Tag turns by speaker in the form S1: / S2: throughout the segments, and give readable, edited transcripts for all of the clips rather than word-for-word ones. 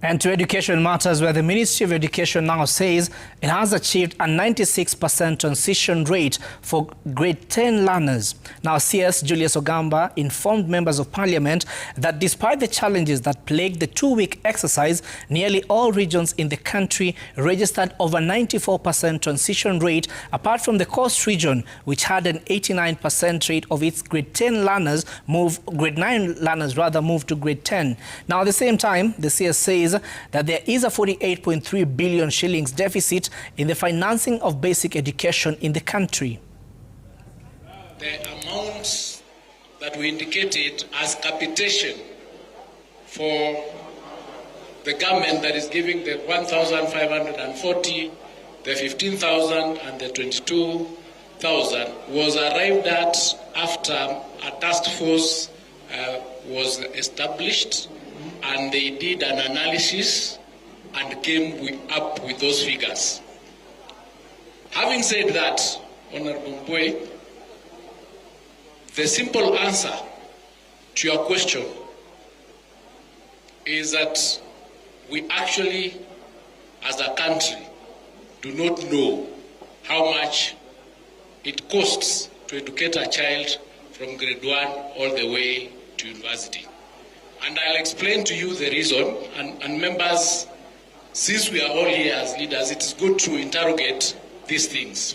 S1: And to education matters, where the Ministry of Education now says it has achieved a 96% transition rate for grade 10 learners. Now, CS Julius Ogambo informed members of parliament that despite the challenges that plagued the two-week exercise, nearly all regions in the country registered over 94% transition rate, apart from the Coast region, which had an 89% rate of its grade 10 learners grade 9 learners move to grade 10. Now, at the same time, the CS says that there is a 48.3 billion shillings deficit in the financing of basic education in the country.
S2: The amounts that we indicated as capitation for the government, that is giving the 1,540, the 15,000 and the 22,000, was arrived at after a task force was established, and they did an analysis and came up with those figures. Having said that, Honorable Boy, the simple answer to your question is that we actually, as a country, do not know how much it costs to educate a child from grade 1 all the way to university. And I'll explain to you the reason, and members, since we are all here as leaders, it is good to interrogate these things.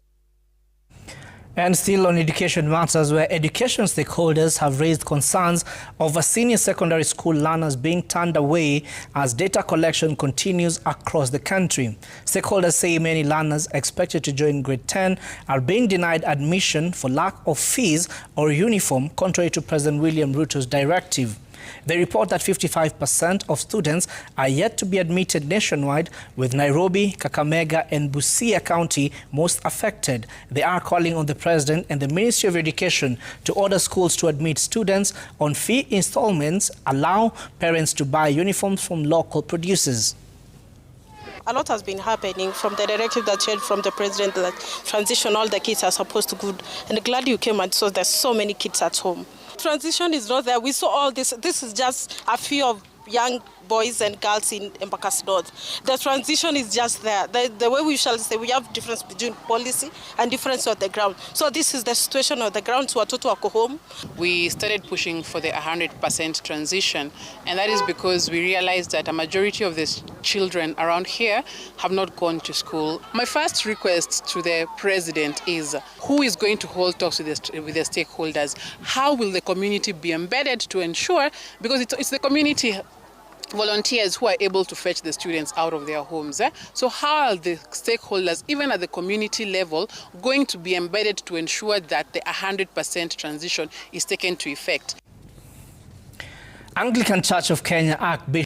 S1: And still on education matters, where education stakeholders have raised concerns over senior secondary school learners being turned away as data collection continues across the country. Stakeholders say many learners expected to join grade 10 are being denied admission for lack of fees or uniform, contrary to President William Ruto's directive. They report that 55% of students are yet to be admitted nationwide, with Nairobi, Kakamega and Busia County most affected. They are calling on the President and the Ministry of Education to order schools to admit students on fee installments, allow parents to buy uniforms from local producers.
S3: A lot has been happening from the directive that came from the President that transition all the kids are supposed to go. And glad you came and saw there's so many kids at home. Transition is not there. We saw all this. This is just a few of young boys and girls in Embakasi North. The transition is just there. The way we shall say, we have difference between policy and difference on the ground. So this is the situation on the ground. So watoto wako home.
S4: We started pushing for the 100% transition, and that is because we realized that a majority of the children around here have not gone to school. My first request to the President is, who is going to hold talks with the stakeholders? How will the community be embedded to ensure, because it's the community volunteers who are able to fetch the students out of their homes. So how are the stakeholders, even at the community level, going to be embedded to ensure that the 100% transition is taken to effect?
S1: Anglican Church of Kenya Archbishop